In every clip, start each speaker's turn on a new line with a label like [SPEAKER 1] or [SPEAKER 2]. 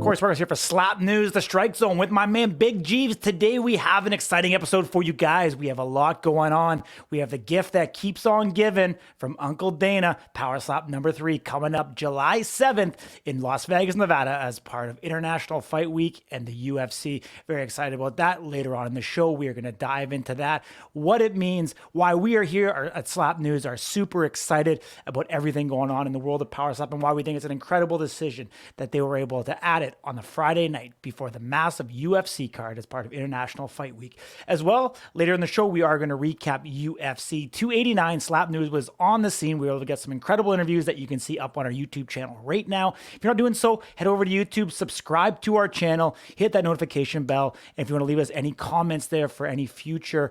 [SPEAKER 1] course, we're here for Slap News, the Strike Zone with my man Big Jeeves. Today we have an exciting episode for you guys. We have a lot going on. We have the gift that keeps on giving from Uncle Dana, Power Slap number 3, coming up July 7th in Las Vegas, Nevada, as part of International Fight Week and the UFC. Very excited about that. Later on in the show, we are going to dive into that, what it means, why we are here at Slap News, are super excited about everything going on in the world of Power Slap, and why we think it's an incredible decision that they were able to add it on the Friday night before the massive UFC card as part of International Fight Week. As well, later in the show, we are going to recap UFC 289. Slap News was on the scene. We were able to get some incredible interviews that you can see up on our YouTube channel right now. If you're not doing so, head over to YouTube, subscribe to our channel, hit that notification bell. And if you want to leave us any comments there for any future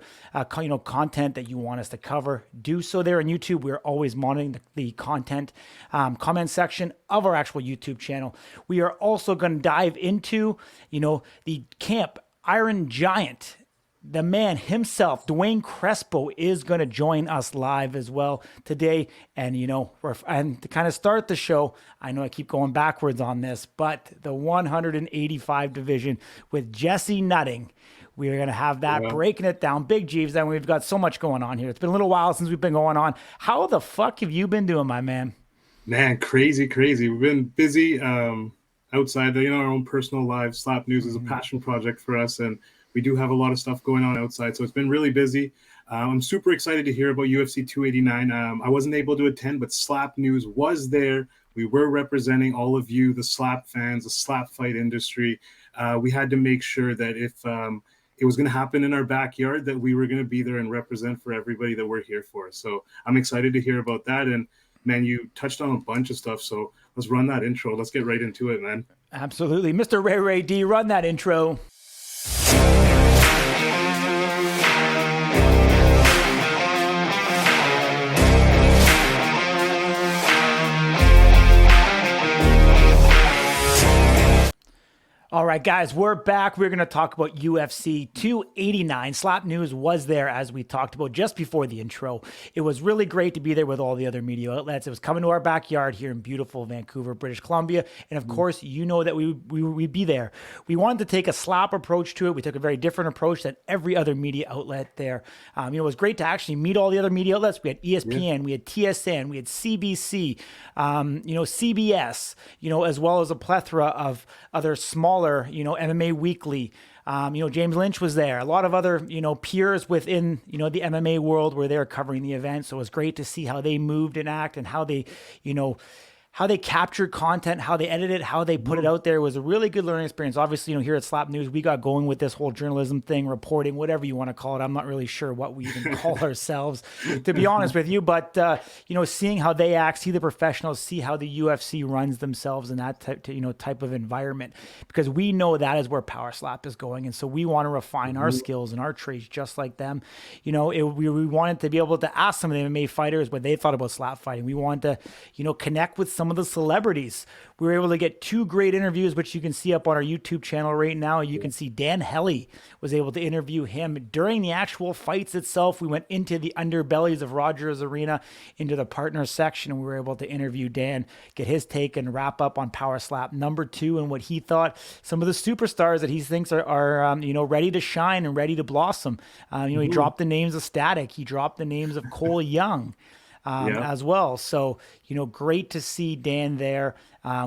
[SPEAKER 1] content that you want us to cover, do so there on YouTube. We're always monitoring the content comment section of our actual YouTube channel. We are also going to dive into, the camp Iron Giant. The man himself, Duane Crespo, is going to join us live as well today. And, and to kind of start the show, I know I keep going backwards on this, but the 185 division with Jesse Nutting. We are going to have that, breaking it down. Big Jeeves, and we've got so much going on here. It's been a little while since we've been going on. How the fuck have you been doing, my man?
[SPEAKER 2] Man, crazy. We've been busy outside our own personal lives. Slap News is a passion project for us, and we do have a lot of stuff going on outside. So it's been really busy. I'm super excited to hear about UFC 289. I wasn't able to attend, but Slap News was there. We were representing all of you, the Slap fans, the Slap fight industry. We had to make sure that if it was going to happen in our backyard, that we were going to be there and represent for everybody that we're here for. So I'm excited to hear about that. And man, you touched on a bunch of stuff. So let's run that intro. Let's get right into it, man.
[SPEAKER 1] Absolutely. Mr. Ray D, run that intro. All right, guys, we're back. We're going to talk about UFC 289. Slap News was there, as we talked about just before the intro. It was really great to be there with all the other media outlets. It was coming to our backyard here in beautiful Vancouver, British Columbia. And of course, you know that we'd be there. We wanted to take a Slap approach to it. We took a very different approach than every other media outlet there. It was great to actually meet all the other media outlets. We had ESPN, we had TSN, we had CBC, CBS, as well as a plethora of other smaller, MMA Weekly. James Lynch was there. A lot of other, peers within, the MMA world were there covering the event. So it was great to see how they moved and act and how they, how they captured content, how they edited it, how they put it out there. It was a really good learning experience. Obviously, here at Slap News, we got going with this whole journalism thing, reporting, whatever you want to call it. I'm not really sure what we even call ourselves, to be honest with you. But, seeing how they act, see the professionals, see how the UFC runs themselves in that type of environment, because we know that is where Power Slap is going. And so we want to refine our skills and our traits just like them. We wanted to be able to ask some of the MMA fighters what they thought about slap fighting. We wanted to, connect with some of the celebrities. We were able to get 2 great interviews, which you can see up on our YouTube channel right now. You can see Dan Hellie was able to interview him during the actual fights itself. We went into the underbellies of Rogers Arena, into the partner section, and we were able to interview Dan, get his take and wrap up on Power Slap number 2 and what he thought some of the superstars that he thinks are ready to shine and ready to blossom. He dropped the names of Static. He dropped the names of Cole Young. As well. So, great to see Dan there.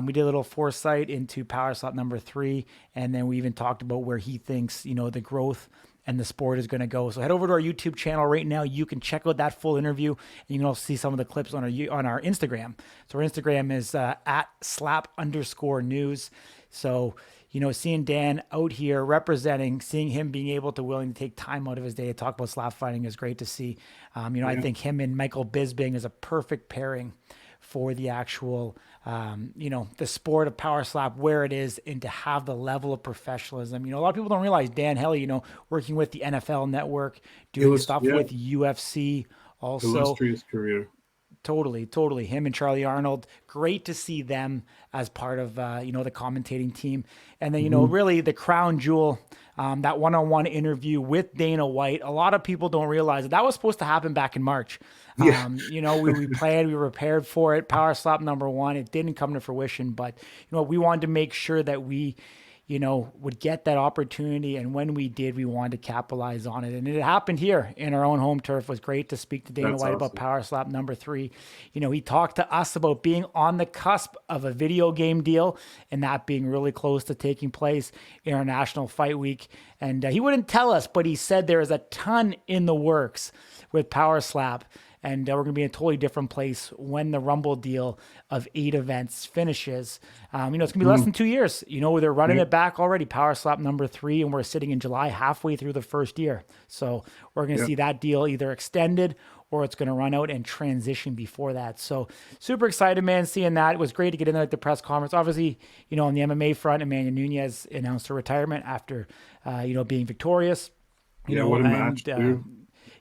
[SPEAKER 1] We did a little foresight into Power Slap number 3, and then we even talked about where he thinks, the growth and the sport is going to go. So head over to our YouTube channel right now. You can check out that full interview, and you can also see some of the clips on our Instagram. So our Instagram is at @slap_news. So, seeing Dan out here representing, seeing him being able to willing to take time out of his day to talk about slap fighting is great to see. I think him and Michael Bisping is a perfect pairing for the actual, the sport of Power Slap where it is, and to have the level of professionalism. A lot of people don't realize Dan Hellie, working with the NFL Network, doing stuff with UFC also.
[SPEAKER 2] Illustrious career.
[SPEAKER 1] Totally. Him and Charlie Arnold, great to see them as part of, the commentating team. And then, really the crown jewel, that one-on-one interview with Dana White. A lot of people don't realize that was supposed to happen back in March.
[SPEAKER 2] Yeah.
[SPEAKER 1] We planned, we were prepared for it. Power Slap #1. It didn't come to fruition, but, we wanted to make sure that we, would get that opportunity. And when we did, we wanted to capitalize on it. And it happened here in our own home turf. It was great to speak to Dana White about Power Slap #3. He talked to us about being on the cusp of a video game deal and that being really close to taking place International Fight Week. And he wouldn't tell us, but he said there is a ton in the works with Power Slap. And we're going to be in a totally different place when the Rumble deal of 8 events finishes. It's going to be less than 2 years. They're running it back already, Power Slap #3, and we're sitting in July, halfway through the first year. So we're going to see that deal either extended or it's going to run out and transition before that. So super excited, man, seeing that. It was great to get in there at the press conference. Obviously, on the MMA front, Emmanuel Nunez announced her retirement after, being victorious.
[SPEAKER 2] What a match, dude.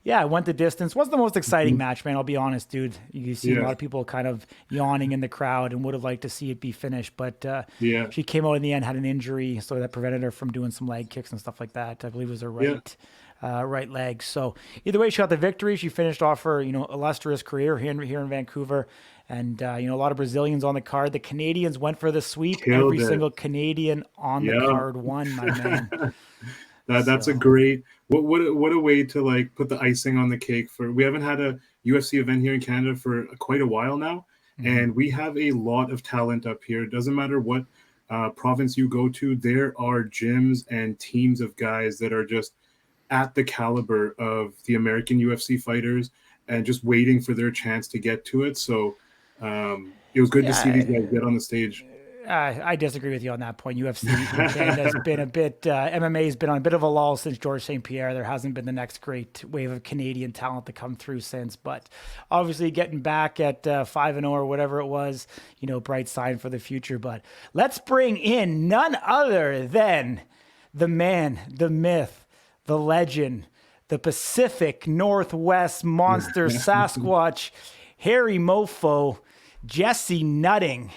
[SPEAKER 1] Yeah, it went the distance. Wasn't the most exciting match, man. I'll be honest, dude. You see a lot of people kind of yawning in the crowd and would have liked to see it be finished. But she came out in the end, had an injury, so that prevented her from doing some leg kicks and stuff like that. I believe it was her right leg. So either way, she got the victory. She finished off her, illustrious career here in Vancouver. And, a lot of Brazilians on the card. The Canadians went for the sweep. Every single Canadian on the card won, my man.
[SPEAKER 2] That's a great what a way to put the icing on the cake for. We haven't had a UFC event here in Canada for quite a while now, and we have a lot of talent up here. It doesn't matter what province you go to, there are gyms and teams of guys that are just at the caliber of the American UFC fighters and just waiting for their chance to get to it. So it was good to see these guys get on the stage.
[SPEAKER 1] I disagree with you on that point. UFC in Canada has been a bit, MMA has been on a bit of a lull since Georges St-Pierre. There hasn't been the next great wave of Canadian talent to come through since, but obviously getting back at 5-0 or whatever it was, bright sign for the future. But let's bring in none other than the man, the myth, the legend, the Pacific Northwest monster Sasquatch, hairy mofo, Jesse Nutting,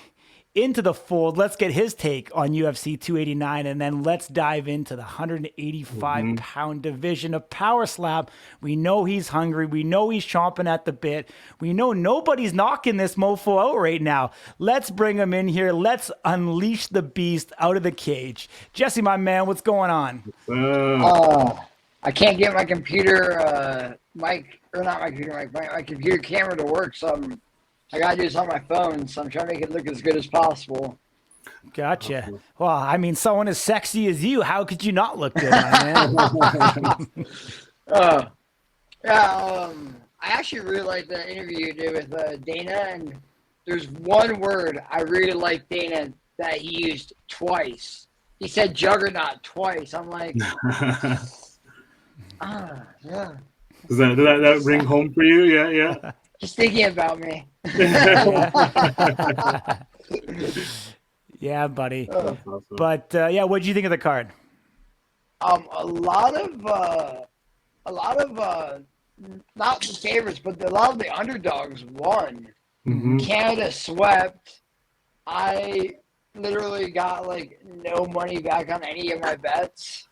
[SPEAKER 1] into the fold. Let's get his take on UFC 289, and then let's dive into the 185-pound division of Power Slap. We know he's hungry. We know he's chomping at the bit. We know nobody's knocking this mofo out right now. Let's bring him in here. Let's unleash the beast out of the cage. Jesse, my man, what's going on?
[SPEAKER 3] I can't get my computer my computer camera to work, so I got to do this on my phone, so I'm trying to make it look as good as possible.
[SPEAKER 1] Gotcha. Well, I mean, someone as sexy as you, how could you not look good, my man?
[SPEAKER 3] I actually really like the interview you did with Dana, and there's one word I really like Dana that he used twice. He said juggernaut twice. I'm like, yeah.
[SPEAKER 2] Does that ring home for you? Yeah.
[SPEAKER 3] Just thinking about me.
[SPEAKER 1] Yeah, buddy.
[SPEAKER 2] Awesome.
[SPEAKER 1] But what did you think of the card?
[SPEAKER 3] A lot of not the favorites, but a lot of the underdogs won.
[SPEAKER 2] Mm-hmm.
[SPEAKER 3] Canada swept. I literally got no money back on any of my bets.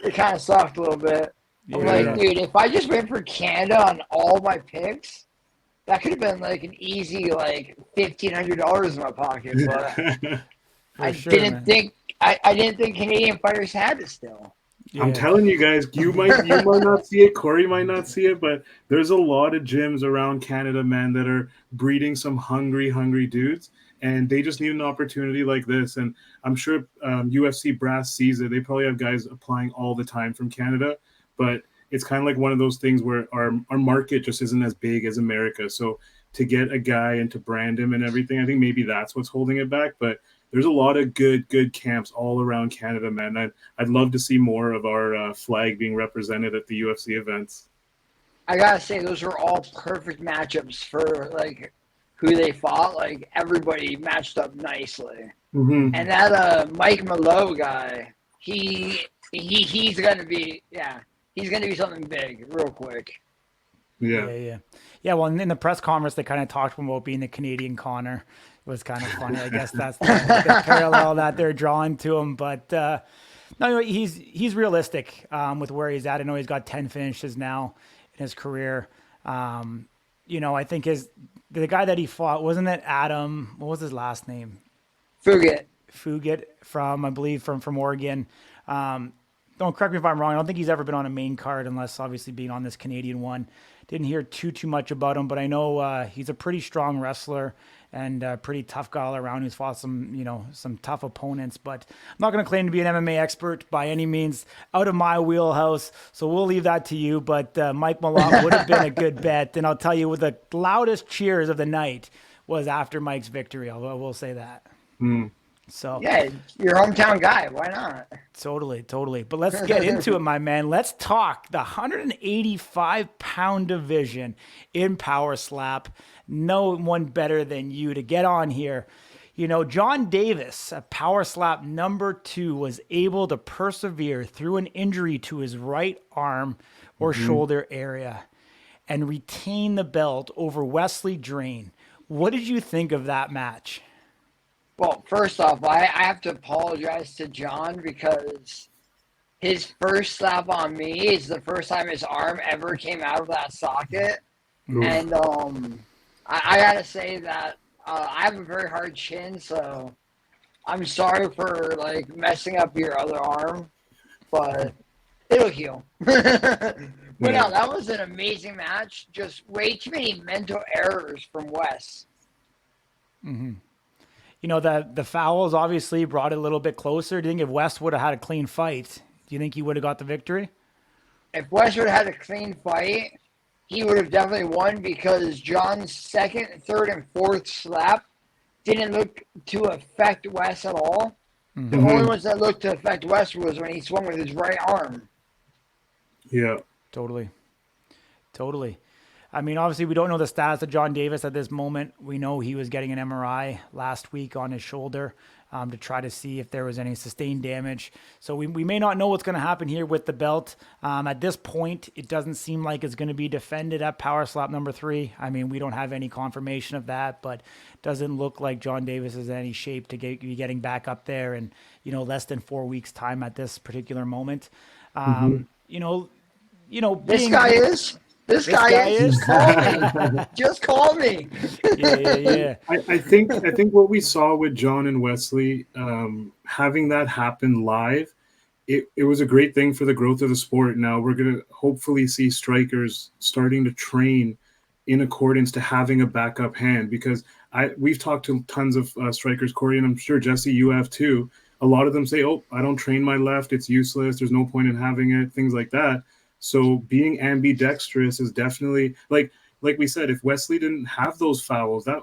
[SPEAKER 3] It kind of sucked a little bit. I'm like, dude, if I just went for Canada on all my picks, that could have been an easy $1,500 in my pocket. But I didn't think Canadian fighters had it still.
[SPEAKER 2] Yeah. I'm telling you guys, you might not see it, Corey might not see it, but there's a lot of gyms around Canada, man, that are breeding some hungry dudes, and they just need an opportunity like this. And I'm sure UFC brass sees it. They probably have guys applying all the time from Canada, but it's kind of like one of those things where our market just isn't as big as America. So to get a guy and to brand him and everything, I think maybe that's what's holding it back. But there's a lot of good camps all around Canada, man. I'd love to see more of our flag being represented at the UFC events.
[SPEAKER 3] I gotta say, those are all perfect matchups for who they fought. Everybody matched up nicely.
[SPEAKER 2] Mm-hmm.
[SPEAKER 3] And that Mike Malone guy, he's gonna be he's gonna be something big real quick.
[SPEAKER 2] Yeah.
[SPEAKER 1] Yeah. Well, in the press conference, they kind of talked about being the Canadian Connor. It was kind of funny. I guess that's the parallel that they're drawing to him. But no, he's realistic with where he's at. I know he's got 10 finishes now in his career. I think the guy that he fought, wasn't it Adam? What was his last name? Fugit from, I believe, from Oregon. Don't correct me if I'm wrong. I don't think he's ever been on a main card unless obviously being on this Canadian one. Didn't hear too much about him, but I know he's a pretty strong wrestler and a pretty tough guy all around who's fought some tough opponents. But I'm not going to claim to be an MMA expert by any means, out of my wheelhouse. So we'll leave that to you. But Mike Malott would have been a good bet. And I'll tell you, with the loudest cheers of the night was after Mike's victory. I will say that. So
[SPEAKER 3] yeah, your hometown guy. Why not?
[SPEAKER 1] Totally. But let's get into it, my man. Let's talk the 185-pound division in Power Slap. No one better than you to get on here. John Davis, a Power Slap number 2, was able to persevere through an injury to his right arm or shoulder area and retain the belt over Wesley Drain. What did you think of that match?
[SPEAKER 3] Well, first off, I have to apologize to John because his first slap on me is the first time his arm ever came out of that socket. Oof. And I got to say that I have a very hard chin, so I'm sorry for, messing up your other arm, but it'll heal. But no, that was an amazing match. Just way too many mental errors from Wes.
[SPEAKER 1] Mm-hmm. The fouls obviously brought it a little bit closer. Do you think if West would have had a clean fight, do you think he would have got the victory?
[SPEAKER 3] If West would have had a clean fight, he would have definitely won because John's second, third, and fourth slap didn't look to affect West at all. Mm-hmm. The only ones that looked to affect West was when he swung with his right arm.
[SPEAKER 2] Yeah.
[SPEAKER 1] Totally. I mean, obviously, we don't know the status of John Davis at this moment. We know he was getting an MRI last week on his shoulder to try to see if there was any sustained damage. So we may not know what's going to happen here with the belt. At this point, it doesn't seem like it's going to be defended at Power Slap number 3. I mean, we don't have any confirmation of that, but it doesn't look like John Davis is in any shape to be getting back up there in, less than 4 weeks' time at this particular moment. This guy is. Just call me. Yeah.
[SPEAKER 2] I think what we saw with John and Wesley, having that happen live, it was a great thing for the growth of the sport. Now we're going to hopefully see strikers starting to train in accordance to having a backup hand, because we've talked to tons of strikers, Corey, and I'm sure Jesse, you have too. A lot of them say, "Oh, I don't train my left; it's useless. There's no point in having it." Things like that. So being ambidextrous is definitely like we said, if Wesley didn't have those fouls, that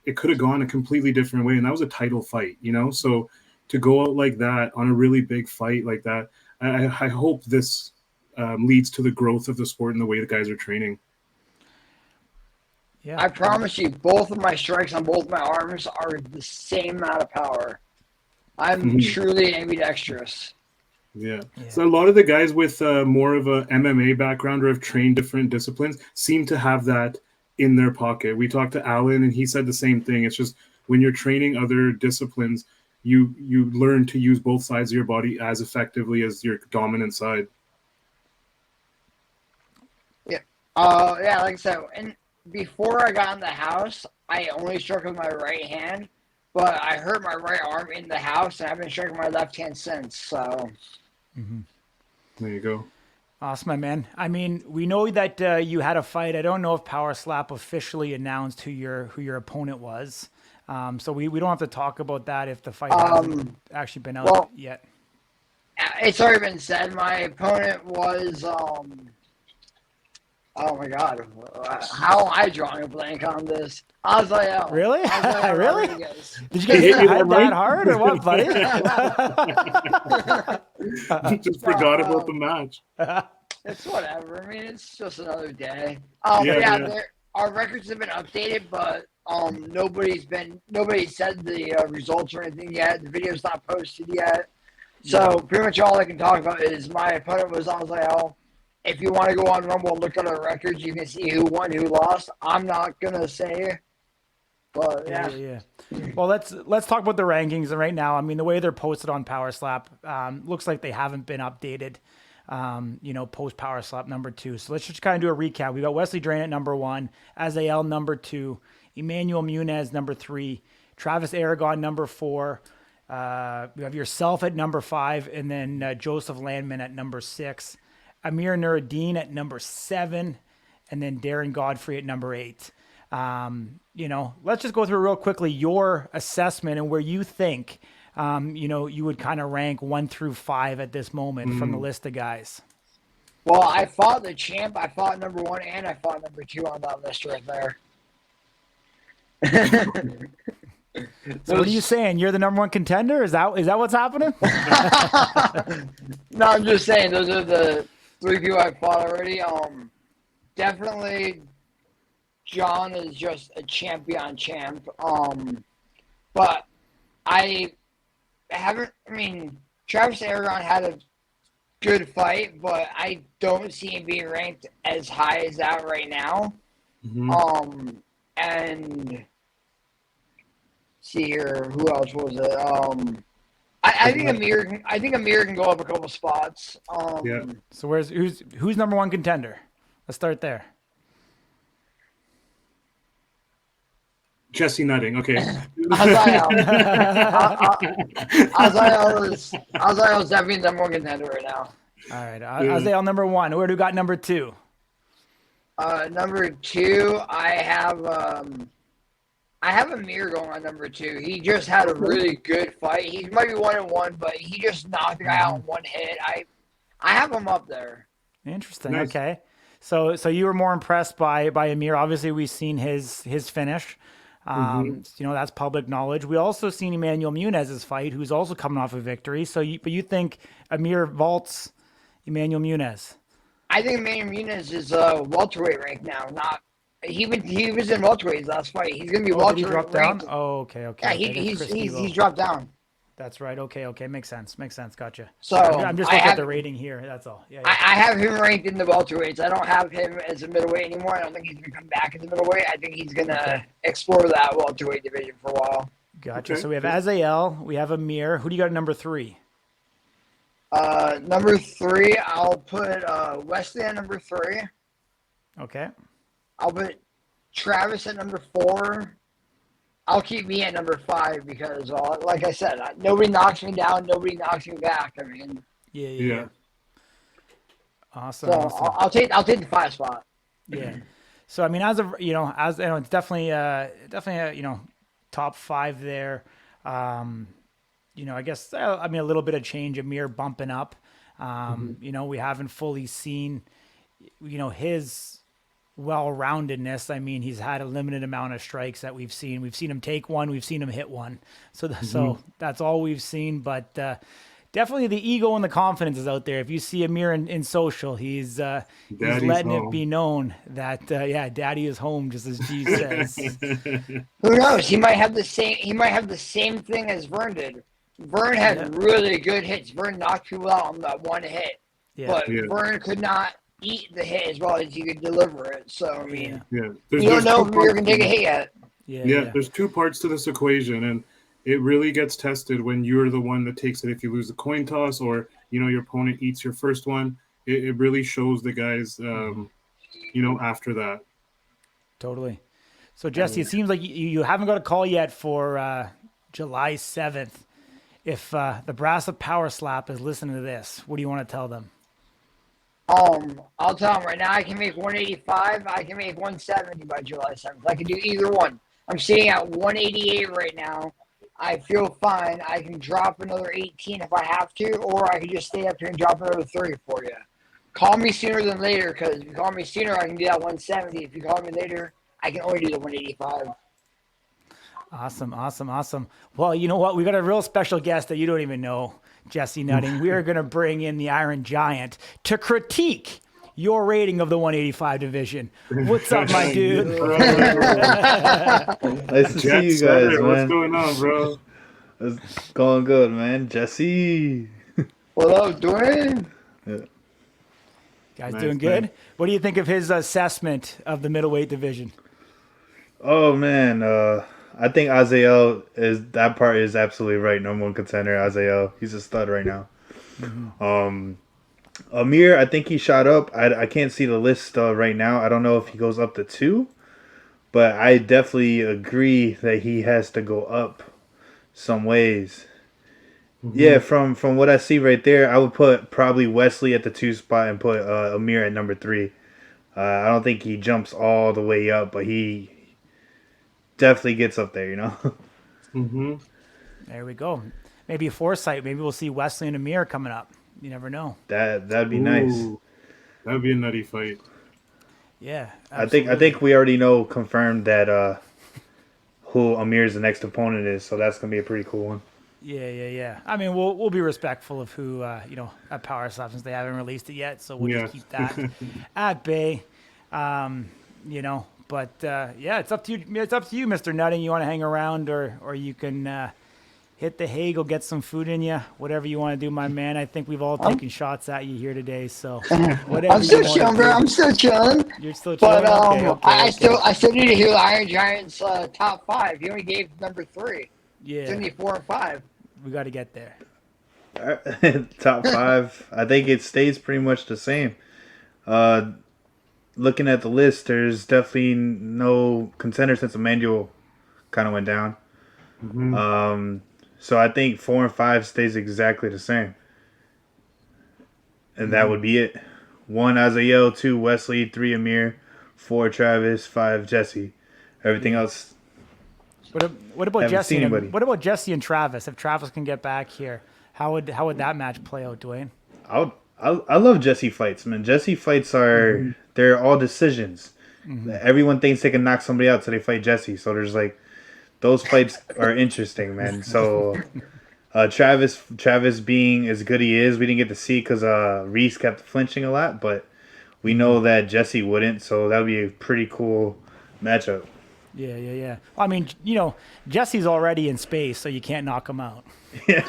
[SPEAKER 2] it could have gone a completely different way. And that was a title fight, so to go out like that on a really big fight like that, I hope this leads to the growth of the sport and the way the guys are training.
[SPEAKER 3] Yeah, I promise you, both of my strikes on both my arms are the same amount of power. I'm truly ambidextrous.
[SPEAKER 2] Yeah. So a lot of the guys with more of a MMA background or have trained different disciplines seem to have that in their pocket. We talked to Alan and he said the same thing. It's just when you're training other disciplines, you learn to use both sides of your body as effectively as your dominant side.
[SPEAKER 3] Yeah. Like I said, and before I got in the house, I only struck with my right hand, but I hurt my right arm in the house, and I've been striking my left hand since. So,
[SPEAKER 2] there you go.
[SPEAKER 1] Awesome, my man. I mean, we know that you had a fight. I don't know if Power Slap officially announced who your opponent was. So we don't have to talk about that if the fight hasn't actually been out yet.
[SPEAKER 3] It's already been said. My opponent was oh my God! How am I drawing a blank on this? Azael.
[SPEAKER 1] Really?
[SPEAKER 3] Azael
[SPEAKER 1] Really?
[SPEAKER 3] Rodriguez.
[SPEAKER 1] Did you get hit that hard or what, buddy?
[SPEAKER 2] Just forgot about the match.
[SPEAKER 3] It's whatever. I mean, it's just another day.
[SPEAKER 2] Yeah.
[SPEAKER 3] Our records have been updated, but nobody said the results or anything yet. The video's not posted yet. So pretty much all I can talk about is my opponent was Azael. if you want to go on Rumble and look at our records, you can see who won, who lost. I'm not gonna say, but yeah.
[SPEAKER 1] Well, let's talk about the rankings right now. I mean, the way they're posted on Power Slap looks like they haven't been updated. Post Power Slap number 2. So let's just kind of do a recap. We got Wesley Drain at number 1, Azael number 2, Emmanuel Munez number 3, Travis Aragon number 4. We have yourself at number 5, and then Joseph Landman at number 6, Amir Nuruddin at number 7, and then Darren Godfrey at number 8. Let's just go through real quickly your assessment and where you think, you would kind of rank 1 through 5 at this moment from the list of guys.
[SPEAKER 3] Well, I fought the champ. I fought number 1 and I fought number 2 on that list right there.
[SPEAKER 1] So what are you saying? You're the number 1 contender? Is that what's happening?
[SPEAKER 3] No, I'm just saying those are the 3 people I fought already. Definitely John is just a champion champ. But Travis Aragon had a good fight, but I don't see him being ranked as high as that right now. And see here, who else was it? I think Amir can go up a couple spots.
[SPEAKER 1] So who's number 1 contender? Let's start there.
[SPEAKER 2] Jesse Nutting. Okay.
[SPEAKER 3] Azael is definitely the number 1 contender right now.
[SPEAKER 1] All right. Azael number 1. Where do we got number 2?
[SPEAKER 3] Number 2, I have Amir going on number 2. He just had a really good fight. He might be 1-1, but he just knocked the guy out in 1 hit. I have him up there.
[SPEAKER 1] Interesting.
[SPEAKER 2] Nice.
[SPEAKER 1] Okay. So you were more impressed by Amir. Obviously, we've seen his finish. That's public knowledge. We also seen Emmanuel Munez's fight, who's also coming off a victory. But you think Amir vaults Emmanuel Munez?
[SPEAKER 3] I think Emmanuel Munez is welterweight right now. He was in welterweight his last fight. He's gonna be welterweight.
[SPEAKER 1] Did he drop down? Oh, okay.
[SPEAKER 3] Yeah, he's dropped down.
[SPEAKER 1] That's right. Okay. Makes sense. Gotcha.
[SPEAKER 3] So
[SPEAKER 1] I'm just looking at the rating here. That's all. Yeah.
[SPEAKER 3] I have him ranked in the welterweights. I don't have him as a middleweight anymore. I don't think he's gonna come back as a middleweight. I think he's gonna explore that welterweight division for a while.
[SPEAKER 1] Gotcha. Okay. So we have Azael. We have Amir. Who do you got at number 3?
[SPEAKER 3] Number 3, I'll put Wesley at number 3.
[SPEAKER 1] Okay.
[SPEAKER 3] I'll put Travis at number 4. I'll keep me at number 5 because, like I said, nobody knocks me down, nobody knocks me back. I mean,
[SPEAKER 1] yeah. Awesome.
[SPEAKER 3] So
[SPEAKER 1] awesome.
[SPEAKER 3] I'll take the 5 spot.
[SPEAKER 1] Yeah. So I mean, it's definitely a top 5 there. I guess a little bit of change. Amir bumping up. We haven't fully seen, his well-roundedness. I mean, he's had a limited amount of strikes that we've seen. We've seen him take one. We've seen him hit one. So that's all we've seen. But definitely the ego and the confidence is out there. If you see Amir in social, he's letting it be known that Daddy is home, just as G says.
[SPEAKER 3] Who knows? He might have the same thing as Vern did. Vern had really good hits. Vern knocked people out on that 1 hit, but Vern could not eat the hit as well as you could deliver it. So I mean, you don't know if you're gonna take a hit yet.
[SPEAKER 2] Yeah, there's 2 parts to this equation, and it really gets tested when you're the one that takes it. If you lose the coin toss, or your opponent eats your first one, it really shows the guys, after that.
[SPEAKER 1] Totally. So Jesse, it seems like you haven't got a call yet for July 7th. If the Brass of Power Slap is listening to this, what do you want to tell them?
[SPEAKER 3] I'll tell them right now. I can make 185. I can make 170 by July 7th. I can do either one. I'm sitting at 188 right now. I feel fine. I can drop another 18 if I have to, or I can just stay up here and drop another 30 for you. Call me sooner than later, because if you call me sooner, I can do that 170. If you call me later, I can only do the 185.
[SPEAKER 1] Awesome. Well, you know what? We got a real special guest that you don't even know, Jesse Nutting. We are going to bring in the Iron Giant to critique your rating of the 185 division. What's up, my dude?
[SPEAKER 4] Nice to see you guys, man.
[SPEAKER 2] What's going on, bro?
[SPEAKER 4] It's going good, man. Jesse.
[SPEAKER 3] What up, Duane?
[SPEAKER 4] Yeah.
[SPEAKER 1] Guys
[SPEAKER 2] Nice,
[SPEAKER 1] doing good?
[SPEAKER 2] nice.
[SPEAKER 1] What do you think of his assessment of the middleweight division?
[SPEAKER 4] Oh man, I think Azael is absolutely right. Number one contender, Azael. He's a stud right now. Amir, I think he shot up. I can't see the list right now. I don't know if he goes up to 2, but I definitely agree that he has to go up some ways. Yeah, from what I see right there, I would put probably Wesley at the 2 spot and put Amir at number 3. I don't think he jumps all the way up, but he definitely gets up there,
[SPEAKER 2] Mm-hmm.
[SPEAKER 1] There we go. Maybe a foresight. Maybe we'll see Wesley and Amir coming up. You never know.
[SPEAKER 4] That'd be nice.
[SPEAKER 2] That'd be a nutty fight.
[SPEAKER 1] Yeah,
[SPEAKER 4] I think we already know confirmed that who Amir's the next opponent is, so that's gonna be a pretty cool one.
[SPEAKER 1] Yeah. I mean, we'll be respectful of who at Power Slap since they haven't released it yet, so we'll just keep that at bay. But it's up to you. It's up to you, Mr. Nutting. You want to hang around, or you can hit the hay, go get some food in you. Whatever you want to do, my man. I think we've all taken shots at you here today, so whatever.
[SPEAKER 3] I'm still chilling, bro. I'm still chilling.
[SPEAKER 1] You're still chilling.
[SPEAKER 3] But
[SPEAKER 1] Okay.
[SPEAKER 3] I still need to hear the Iron Giants top 5. He only gave number 3.
[SPEAKER 1] Yeah.
[SPEAKER 3] It's only 4 and 5.
[SPEAKER 1] We got to get there.
[SPEAKER 4] Top 5, I think it stays pretty much the same. Looking at the list, there's definitely no contender since Emmanuel kind of went down. So I think 4 and 5 stays exactly the same. And that would be it. 1 Azael, 2 Wesley, 3 Amir, 4 Travis, 5 Jesse. Everything else.
[SPEAKER 1] What about
[SPEAKER 4] Haven't
[SPEAKER 1] Jesse?
[SPEAKER 4] seen anybody.
[SPEAKER 1] What about Jesse and Travis? If Travis can get back here, how would that match play out, Duane?
[SPEAKER 4] I love Jesse fights, man. Jesse fights are they're all decisions. Everyone thinks they can knock somebody out, so they fight Jesse. So there's those fights are interesting, man. So Travis being as good he is, we didn't get to see because Reese kept flinching a lot, but we know that Jesse wouldn't, so that would be a pretty cool matchup.
[SPEAKER 1] Yeah. I mean, Jesse's already in space, so you can't knock him out. I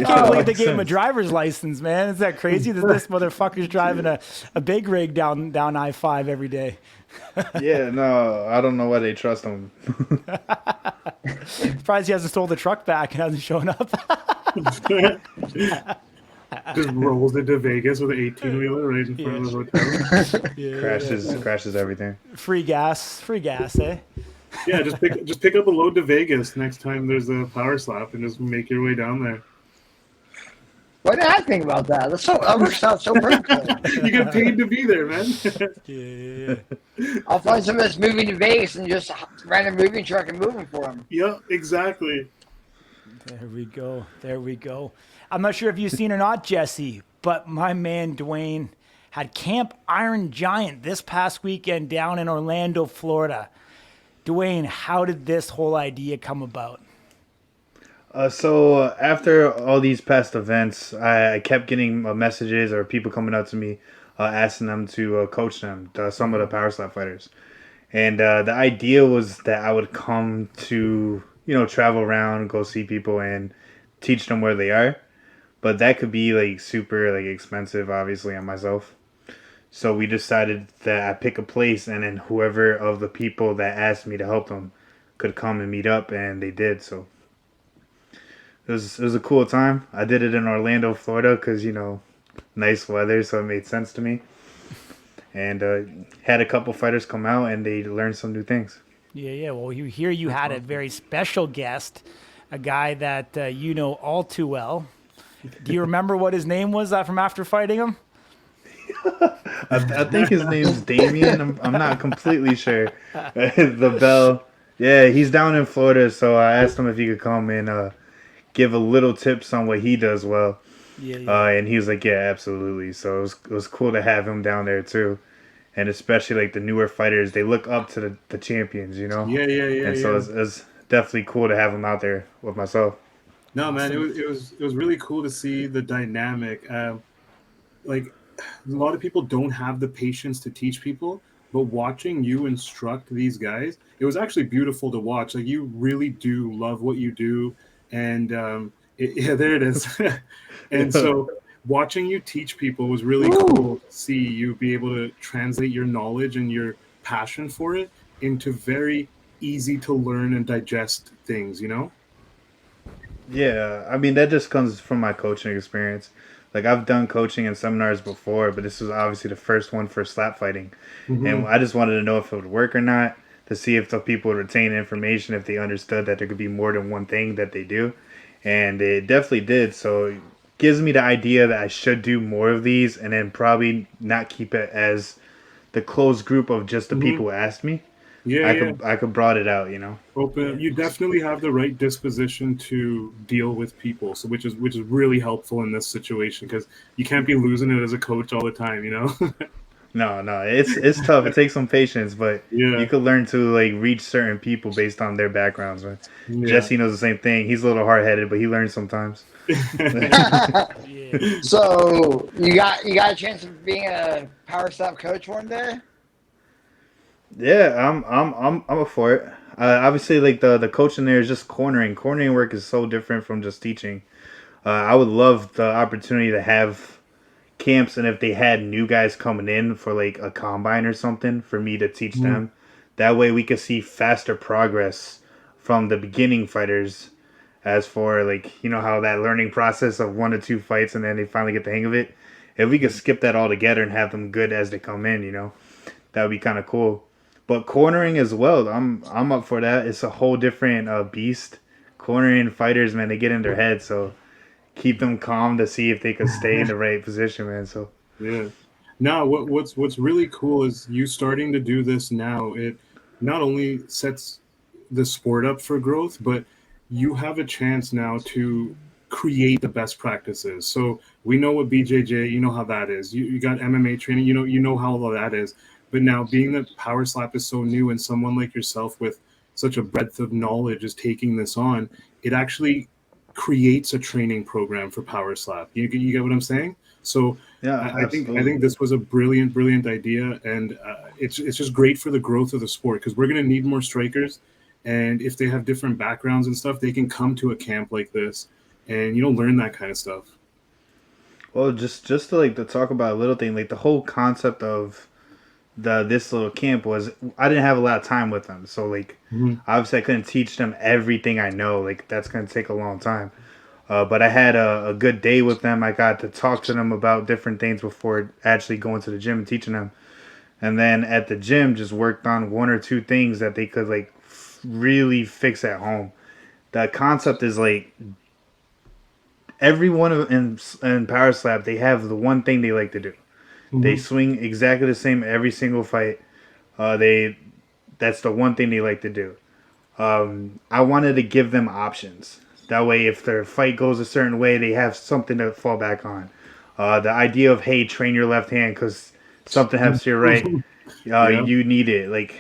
[SPEAKER 1] can't believe they gave him a driver's license, man. Is that crazy that this motherfucker's driving a big rig down I-5 every day?
[SPEAKER 4] Yeah, no, I don't know why they trust him.
[SPEAKER 1] Surprised he hasn't stole the truck back and hasn't shown up.
[SPEAKER 2] Just rolls into Vegas with an 18-wheeler right in front of the hotel.
[SPEAKER 4] Crashes everything.
[SPEAKER 1] Free gas, eh?
[SPEAKER 2] Yeah, just pick up a load to Vegas next time there's a Power Slap and just make your way down there.
[SPEAKER 3] What did I think about that? That works out so perfectly.
[SPEAKER 2] You get paid to be there, man.
[SPEAKER 1] Yeah.
[SPEAKER 3] I'll find somebody that's moving to Vegas and just rent a moving truck and move them for him.
[SPEAKER 2] Yeah, exactly.
[SPEAKER 1] There we go. I'm not sure if you've seen or not, Jesse, but my man Duane had Camp Iron Giant this past weekend down in Orlando, Florida. Duane, how did this whole idea come about?
[SPEAKER 4] So after all these past events, I kept getting messages or people coming up to me asking them to coach them, some of the Power Slap fighters. And the idea was that I would come to, travel around, go see people and teach them where they are. But that could be super expensive, obviously, on myself. So we decided that I pick a place and then whoever of the people that asked me to help them could come and meet up, and they did. So it was a cool time. I did it in Orlando, Florida, because nice weather, so it made sense to me. And had a couple fighters come out, and they learned some new things.
[SPEAKER 1] Yeah. Well, you had a very special guest, a guy that you know all too well. Do you remember what his name was from after fighting him?
[SPEAKER 4] I think his name's Damien. I'm not completely sure. The Bell. Yeah, he's down in Florida, so I asked him if he could come and give a little tips on what he does well.
[SPEAKER 1] Yeah.
[SPEAKER 4] And he was like, yeah, absolutely. So it was cool to have him down there too. And especially the newer fighters, they look up to the champions,
[SPEAKER 2] Yeah.
[SPEAKER 4] And so it's definitely cool to have him out there with myself.
[SPEAKER 2] No, man, it was really cool to see the dynamic. A lot of people don't have the patience to teach people, but watching you instruct these guys, it was actually beautiful to watch. You really do love what you do, and there it is. And so watching you teach people was really cool to see you be able to translate your knowledge and your passion for it into very easy to learn and digest things, you know?
[SPEAKER 4] Yeah, I mean that just comes from my coaching experience. Like I've done coaching and seminars before, but this was obviously the first one for slap fighting, and
[SPEAKER 2] Hmm.
[SPEAKER 4] I just wanted to know if it would work or not to see if the people would retain information if they understood that there could be more than one thing that they do, and it definitely did. So it gives me the idea that I should do more of these, and then probably not keep it as the closed group of just the
[SPEAKER 2] Hmm.
[SPEAKER 4] people who asked me.
[SPEAKER 2] Yeah,
[SPEAKER 4] I
[SPEAKER 2] yeah.
[SPEAKER 4] could broad it out, you know.
[SPEAKER 2] Open. You definitely have the right disposition to deal with people, so which is really helpful in this situation because you can't be losing it as a coach all the time, you know?
[SPEAKER 4] No, no, it's tough. It takes some patience, but you
[SPEAKER 2] Yeah,
[SPEAKER 4] could learn to like reach certain people based on their backgrounds. Right?
[SPEAKER 2] yeah.
[SPEAKER 4] Jesse knows the same thing. He's a little hard headed, but he learns sometimes.
[SPEAKER 1] Yeah.
[SPEAKER 3] So you got a chance of being a power stop coach one day?
[SPEAKER 4] Yeah, I'm up for it. Obviously, like the coaching there is just cornering. Cornering work is so different from just teaching. I would love the opportunity to have camps, and if they had new guys coming in for like a combine or something, for me to teach
[SPEAKER 2] Mhm.
[SPEAKER 4] them. That way, we could see faster progress from the beginning fighters. As for like how that learning process of 1 to 2 fights, and then they finally get the hang of it. If we could skip that all together and have them good as they come in, that would be kind of cool. But cornering as well, I'm up for that. It's a whole different beast. Cornering fighters, man, they get in their head, so keep them calm to see if they could stay in the right position, man. So
[SPEAKER 2] Yeah. Now, what's really cool is you starting to do this now. It not only sets the sport up for growth, but you have a chance now to create the best practices. So we know what BJJ, you know how that is. You got MMA training, you know how all that is. But now being that Power Slap is so new and someone like yourself with such a breadth of knowledge is taking this on, it actually creates a training program for Power Slap. You get what I'm saying? So
[SPEAKER 4] yeah,
[SPEAKER 2] I think
[SPEAKER 4] absolutely.
[SPEAKER 2] this was a brilliant idea, and it's just great for the growth of the sport because we're going to need more strikers, and if they have different backgrounds and stuff, they can come to a camp like this and learn that kind of stuff.
[SPEAKER 4] Well, just to like to talk about a little thing, like the whole concept of this little camp was I didn't have a lot of time with them, so like
[SPEAKER 2] Hmm.
[SPEAKER 4] obviously I couldn't teach them everything I know. Like that's gonna take a long time. But I had a good day with them. I got to talk to them about different things before actually going to the gym and teaching them. And then at the gym, just worked on 1 or 2 things that they could like really fix at home. The concept is like everyone in Power Slap, they have the one thing they like to do. They
[SPEAKER 2] Hmm.
[SPEAKER 4] swing exactly the same every single fight. They That's the one thing they like to do. I wanted to give them options. That way, if their fight goes a certain way, they have something to fall back on. The idea of hey, train your left hand because something happens to your right.
[SPEAKER 2] Yeah.
[SPEAKER 4] You need it. Like,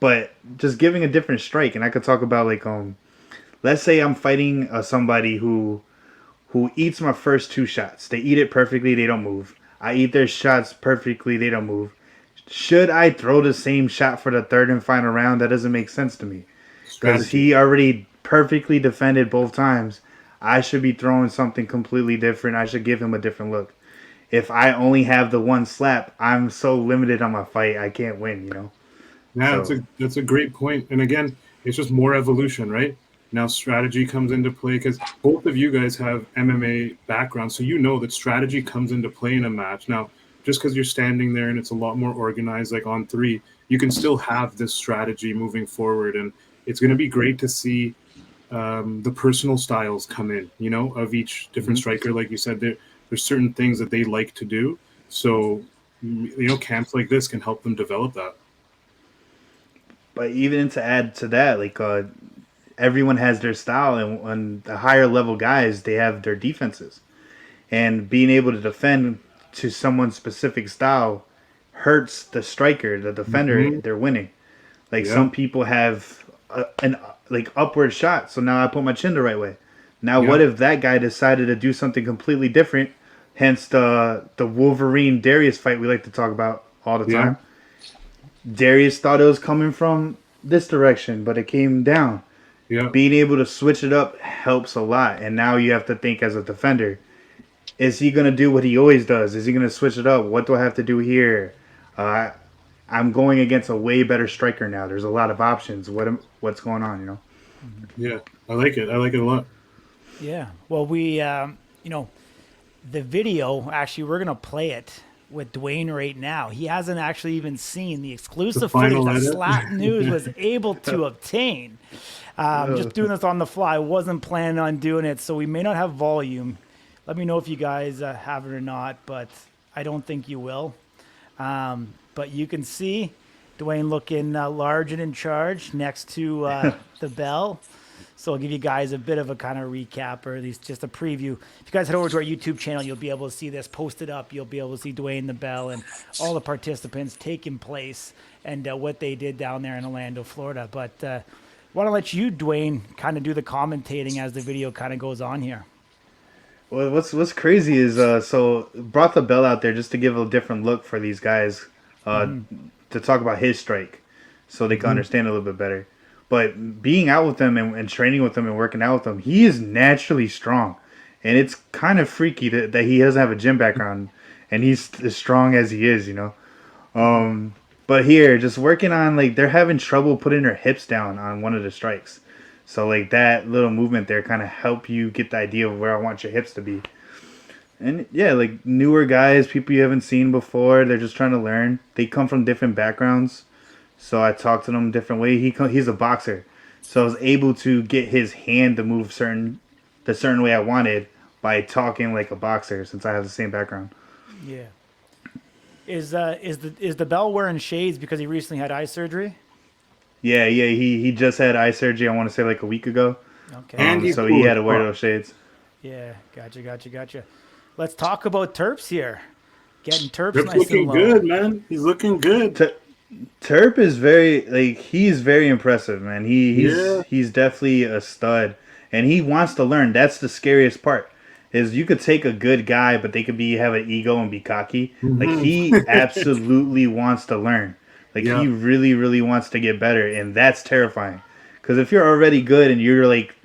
[SPEAKER 4] but just giving a different strike, and I could talk about like let's say I'm fighting somebody who eats my first 2 shots. They eat it perfectly. They don't move. I eat their shots perfectly. They don't move. Should I throw the same shot for the third and final round? That doesn't make sense to me because
[SPEAKER 2] Strategy.
[SPEAKER 4] he already perfectly defended both times. I should be throwing something completely different. I should give him a different look. If I only have the one slap, I'm so limited on my fight. I can't win.
[SPEAKER 2] Yeah,
[SPEAKER 4] So
[SPEAKER 2] that's a great point. And again, it's just more evolution, right? Now strategy comes into play because both of you guys have MMA backgrounds, so you know that strategy comes into play in a match. Now, just because you're standing there and it's a lot more organized, like on three, you can still have this strategy moving forward, and it's going to be great to see the personal styles come in. Of each different
[SPEAKER 4] mhm.
[SPEAKER 2] striker, like you said, there's certain things that they like to do. So, camps like this can help them develop that.
[SPEAKER 4] But even to add to that, like everyone has their style, and the higher level guys they have their defenses, and being able to defend to someone's specific style hurts the striker, the defender.
[SPEAKER 2] Hmm.
[SPEAKER 4] They're winning. Like
[SPEAKER 2] Yeah.
[SPEAKER 4] some people have an like upward shot, so now I put my chin the right way. Now,
[SPEAKER 2] Yeah.
[SPEAKER 4] what if that guy decided to do something completely different? Hence the Wolverine Darius fight we like to talk about all the
[SPEAKER 2] Yeah.
[SPEAKER 4] time. Darius thought it was coming from this direction, but it came down.
[SPEAKER 2] Yeah.
[SPEAKER 4] Being able to switch it up helps a lot. And now you have to think as a defender. is he gonna do what he always does? Is he gonna switch it up? What do I have to do here? Uh, I'm going against a way better striker now. There's a lot of options. What's going on? You know.
[SPEAKER 2] Yeah, I like it. I like it a lot.
[SPEAKER 1] Yeah. Well, we, the video, actually, we're going to play it with Duane right now. He hasn't actually even seen the exclusive footage
[SPEAKER 2] final
[SPEAKER 1] that
[SPEAKER 2] edit?
[SPEAKER 1] Slap News was able to obtain. Just doing this on the fly. I wasn't planning on doing it, so we may not have volume. Let me know if you guys have it or not, but I don't think you will. But you can see Duane looking large and in charge next to the bell. So I'll give you guys a bit of a kind of recap, or at least just a preview. If you guys head over to our YouTube channel, you'll be able to see this posted up. You'll be able to see Duane the Bell and all the participants taking place and what they did down there in Orlando, Florida. But I want to let you, Duane, kind of do the commentating as the video kind of goes on here.
[SPEAKER 4] Well, what's crazy is so brought the bell out there just to give a different look for these guys to talk about his strike, so they can understand a little bit better. But being out with them and training with them and working out with them, he is naturally strong, and it's kind of freaky that he doesn't have a gym background and he's as strong as he is, you know. But here, just working on like they're having trouble putting their hips down on one of the strikes. So like that little movement there kind of help you get the idea of where I want your hips to be. And yeah, like newer guys, people you haven't seen before, they're just trying to learn. They come from different backgrounds. So I talked to them a different way. He's a boxer. So I was able to get his hand to move the certain way I wanted by talking like a boxer since I have the same background.
[SPEAKER 1] Yeah. Is the Bell wearing shades because he recently had eye surgery?
[SPEAKER 4] Yeah. He just had eye surgery, I want to say like a week ago.
[SPEAKER 1] Okay.
[SPEAKER 2] And
[SPEAKER 4] So he had to wear those shades.
[SPEAKER 1] Yeah, gotcha. Let's talk about Terps here. Getting Terps
[SPEAKER 2] They're
[SPEAKER 1] nice
[SPEAKER 2] looking
[SPEAKER 1] and low.
[SPEAKER 2] good, man. He's looking good.
[SPEAKER 4] Terp is he's very impressive, man. He's definitely a stud, and he wants to learn. That's the scariest part. Is you could take a good guy, but they could have an ego and be cocky. Like he absolutely wants to learn. Like he really, really wants to get better, and that's terrifying. Because if you're already good and you're like,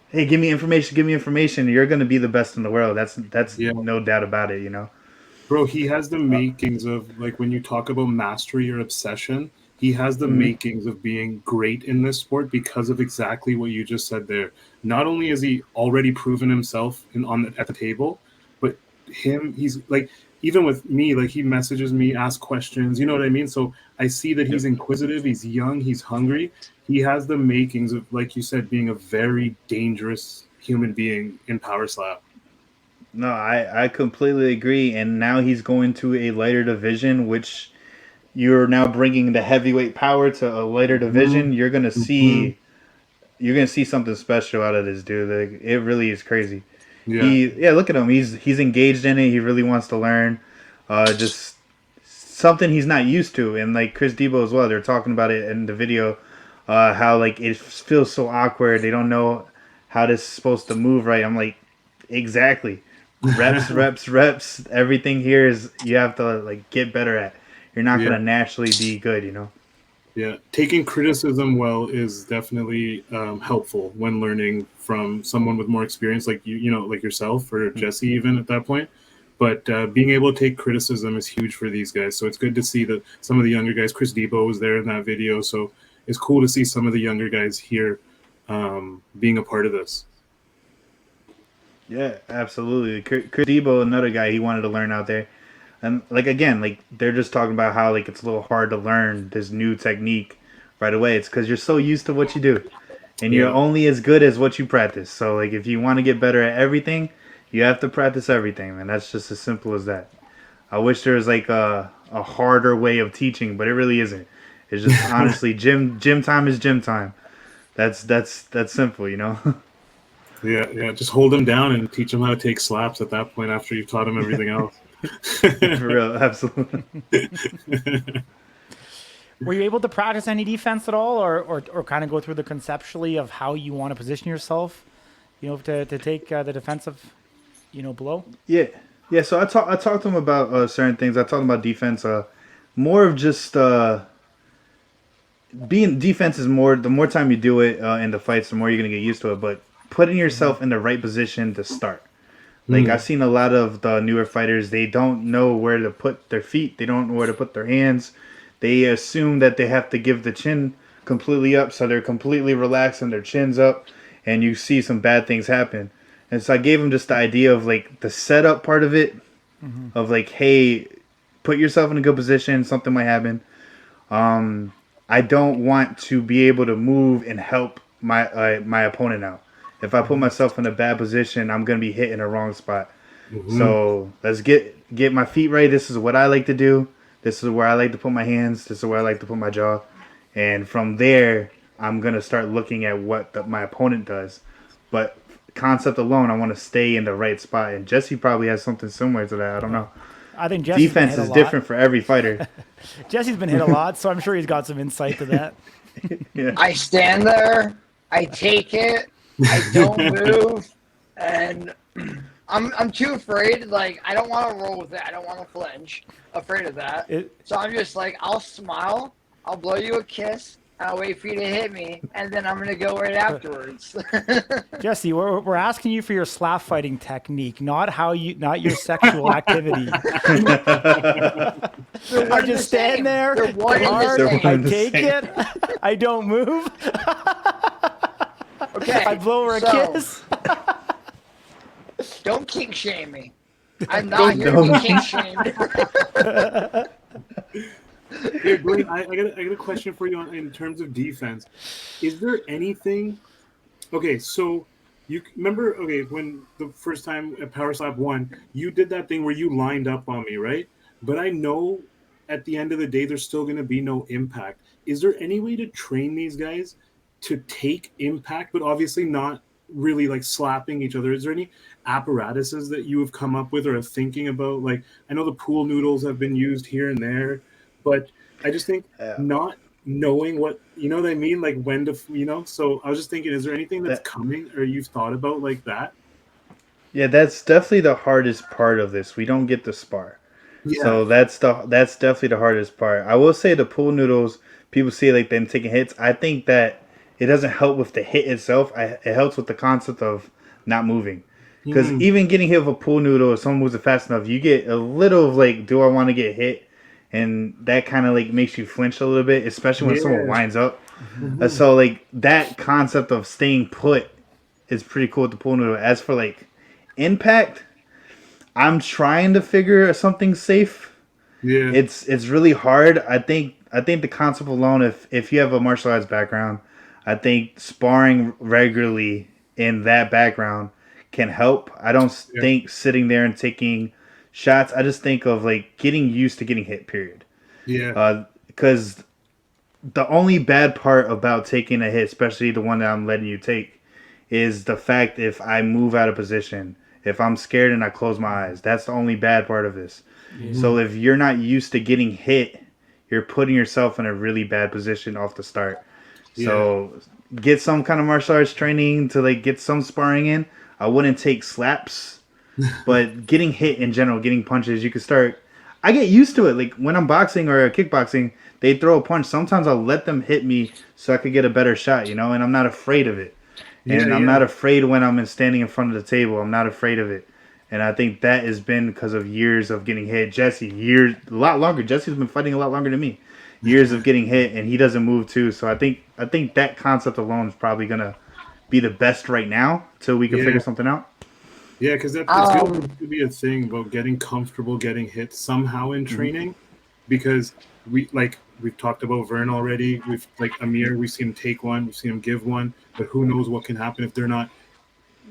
[SPEAKER 4] "Hey, give me information," you're gonna be the best in the world. That's no doubt about it. You know.
[SPEAKER 2] Bro, he has the makings of, like, when you talk about mastery or obsession, he has the makings of being great in this sport because of exactly what you just said there. Not only has he already proven himself at the table, but he's like, even with me, like he messages me, asks questions, you know what I mean? So I see that he's inquisitive, he's young, he's hungry. He has the makings of, like you said, being a very dangerous human being in Power Slap.
[SPEAKER 4] No, I completely agree. And now he's going to a lighter division, which you're now bringing the heavyweight power to a lighter division. You're gonna see something special out of this dude. Like, it really is crazy.
[SPEAKER 2] Yeah.
[SPEAKER 4] Look at him. He's engaged in it. He really wants to learn. Just something he's not used to. And like Chris Debo as well. They're talking about it in the video. How like it feels so awkward. They don't know how this is supposed to move right. I'm like, exactly. Reps. Everything here is you have to like get better at. You're not gonna naturally be good, you know.
[SPEAKER 2] Yeah, taking criticism well is definitely helpful when learning from someone with more experience, like you know, like yourself or Jesse, even at that point. But being able to take criticism is huge for these guys. So it's good to see that some of the younger guys, Chris Debo was there in that video. So it's cool to see some of the younger guys here being a part of this.
[SPEAKER 4] Yeah, absolutely. Chris Debo, another guy, he wanted to learn out there. And like again, like they're just talking about how like it's a little hard to learn this new technique right away. It's because you're so used to what you do, and you're only as good as what you practice. So like if you want to get better at everything, you have to practice everything, and that's just as simple as that. I wish there was like a harder way of teaching, but it really isn't. It's just honestly gym time is gym time. That's simple, you know.
[SPEAKER 2] Yeah. Just hold him down and teach him how to take slaps at that point after you've taught him everything else.
[SPEAKER 4] For real, absolutely.
[SPEAKER 1] Were you able to practice any defense at all, or kind of go through the conceptually of how you want to position yourself, you know, to take the defensive, you know, blow?
[SPEAKER 4] Yeah. So I talked to him about certain things. I talked about defense. More of just being defense is more. The more time you do it in the fights, the more you're gonna get used to it. But putting yourself in the right position to start. Like I've seen a lot of the newer fighters, they don't know where to put their feet, they don't know where to put their hands. They assume that they have to give the chin completely up, so they're completely relaxed and their chin's up, and you see some bad things happen. And so I gave them just the idea of like the setup part of it, of like, hey, put yourself in a good position, something might happen. I don't want to be able to move and help my opponent out. If I put myself in a bad position, I'm gonna be hit in the wrong spot. So let's get my feet right. This is what I like to do. This is where I like to put my hands. This is where I like to put my jaw. And from there, I'm gonna start looking at what my opponent does. But concept alone, I want to stay in the right spot. And Jesse probably has something similar to that. I don't know.
[SPEAKER 1] I think Jesse's
[SPEAKER 4] Defense
[SPEAKER 1] been hit
[SPEAKER 4] is
[SPEAKER 1] a lot.
[SPEAKER 4] different for every fighter.
[SPEAKER 1] Jesse's been hit a lot, so I'm sure he's got some insight to that.
[SPEAKER 4] Yeah.
[SPEAKER 3] I stand there, I take it, I don't move, and I'm too afraid. Like, I don't want to roll with it. I don't want to flinch. Afraid of that. So I'm just like, I'll smile, I'll blow you a kiss, and I'll wait for you to hit me, and then I'm going to go right afterwards.
[SPEAKER 1] Jesse, we're asking you for your slap fighting technique, not your sexual activity. I just stand there,
[SPEAKER 3] They're one and the
[SPEAKER 1] hard,
[SPEAKER 3] same.
[SPEAKER 1] I take it, I don't move.
[SPEAKER 3] Okay.
[SPEAKER 1] I blow her a kiss.
[SPEAKER 3] Don't kink shame me. I'm not here to be kink shamed.
[SPEAKER 2] Hey, Duane, I got a question for you in terms of defense. Is there anything? Okay, so you remember? Okay, when the first time at Power Slap 1, you did that thing where you lined up on me, right? But I know at the end of the day, there's still going to be no impact. Is there any way to train these guys to take impact, but obviously not really like slapping each other? Is there any apparatuses that you have come up with or are thinking about? Like, I know the pool noodles have been used here and there, but I just think not knowing what, you know what I mean? Like when to, so I was just thinking, is there anything that's coming or you've thought about like that?
[SPEAKER 4] Yeah, that's definitely the hardest part of this. We don't get to spar.
[SPEAKER 2] Yeah.
[SPEAKER 4] So that's definitely the hardest part. I will say the pool noodles, people see like them taking hits. I think that it doesn't help with the hit itself. It helps with the concept of not moving. Because even getting hit with a pool noodle, if someone moves it fast enough, you get a little of like, do I want to get hit? And that kind of like makes you flinch a little bit, especially when someone winds up. So like that concept of staying put is pretty cool with the pool noodle. As for like impact, I'm trying to figure something safe.
[SPEAKER 2] Yeah.
[SPEAKER 4] It's really hard. I think the concept alone, if you have a martial arts background, I think sparring regularly in that background can help. I don't think sitting there and taking shots. I just think of like getting used to getting hit, period.
[SPEAKER 2] Yeah.
[SPEAKER 4] Because the only bad part about taking a hit, especially the one that I'm letting you take, is the fact if I move out of position, if I'm scared and I close my eyes. That's the only bad part of this. So if you're not used to getting hit, you're putting yourself in a really bad position off the start. So get some kind of martial arts training to like get some sparring in. I wouldn't take slaps, but getting hit in general, getting punches, you could start. I get used to it. Like when I'm boxing or kickboxing, they throw a punch. Sometimes I'll let them hit me so I could get a better shot, and I'm not afraid of it. And I'm not afraid when I'm standing in front of the table. I'm not afraid of it. And I think that has been because of years of getting hit. Jesse, a lot longer. Jesse's been fighting a lot longer than me. Years of getting hit, and he doesn't move too. So I think that concept alone is probably gonna be the best right now till we can figure something out.
[SPEAKER 2] Yeah, because that's going to be a thing about getting comfortable getting hit somehow in training. Because we've talked about Vern already. We've like Amir, we've seen him take one, we've seen him give one, but who knows what can happen if they're not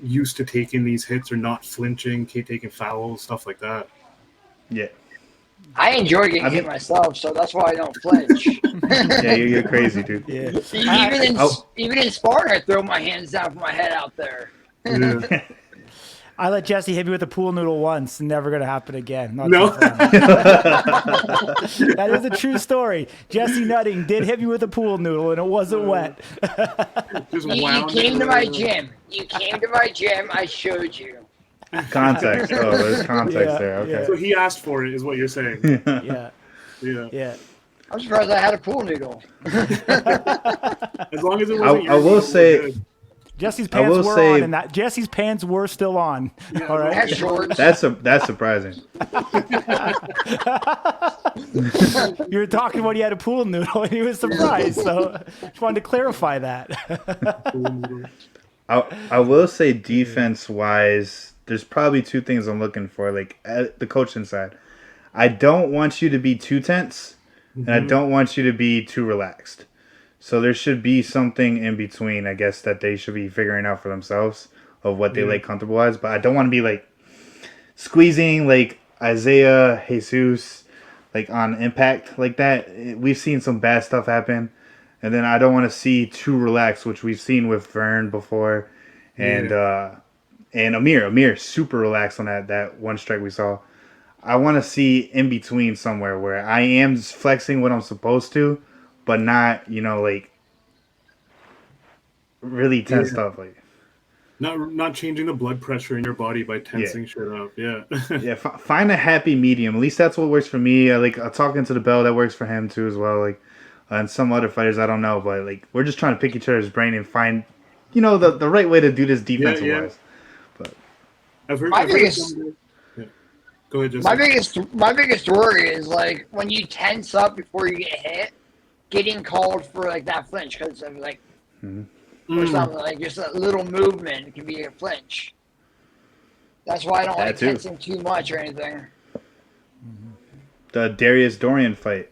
[SPEAKER 2] used to taking these hits or not flinching, taking fouls, stuff like that.
[SPEAKER 4] Yeah.
[SPEAKER 3] I enjoy getting hit myself, so that's why I don't flinch.
[SPEAKER 4] Yeah, you're crazy, dude.
[SPEAKER 1] Yeah.
[SPEAKER 3] Even in sparring, I throw my hands down, put my head out there.
[SPEAKER 2] Yeah.
[SPEAKER 1] I let Jesse hit me with a pool noodle once. Never going to happen again.
[SPEAKER 2] No.
[SPEAKER 1] That is a true story. Jesse Nutting did hit me with a pool noodle, and it wasn't wet.
[SPEAKER 3] You came to my gym. I showed you.
[SPEAKER 4] Context. Oh, there's context there. Okay.
[SPEAKER 2] So he asked for it, is what you're saying.
[SPEAKER 1] Yeah.
[SPEAKER 2] Yeah.
[SPEAKER 3] I'm surprised I had a pool noodle.
[SPEAKER 2] As long as it wasn't
[SPEAKER 4] I will say,
[SPEAKER 1] Jesse's
[SPEAKER 4] I
[SPEAKER 1] pants
[SPEAKER 4] will
[SPEAKER 1] were
[SPEAKER 4] say-
[SPEAKER 1] on, and that Jesse's pants were still on. All right.
[SPEAKER 3] That's shorts.
[SPEAKER 4] That's surprising.
[SPEAKER 1] You were talking about he had a pool noodle, and he was surprised. So just wanted to clarify that.
[SPEAKER 4] I will say defense wise, there's probably two things I'm looking for. Like at the coaching side, I don't want you to be too tense, and I don't want you to be too relaxed. So there should be something in between, I guess, that they should be figuring out for themselves of what they like comfortable as. But I don't want to be like squeezing like Isaiah, Jesus, like on impact like that. We've seen some bad stuff happen. And then I don't want to see too relaxed, which we've seen with Vern before. And Amir super relaxed on that one strike we saw. I want to see in between somewhere where I am just flexing what I'm supposed to, but not, like really tense stuff. Like
[SPEAKER 2] Not changing the blood pressure in your body by tensing shit up. Yeah.
[SPEAKER 4] yeah, find a happy medium. At least that's what works for me. I like talking to the bell. That works for him too as well. Like, and some other fighters, I don't know, but like we're just trying to pick each other's brain and find, the right way to do this defensive wise. But
[SPEAKER 2] I've heard. Go ahead, Jesse.
[SPEAKER 3] My biggest worry is like when you tense up before you get hit, getting called for like that flinch because of like or something like just a little movement can be a flinch. That's why I don't like tensing too much or anything.
[SPEAKER 4] The Darius Dorian fight,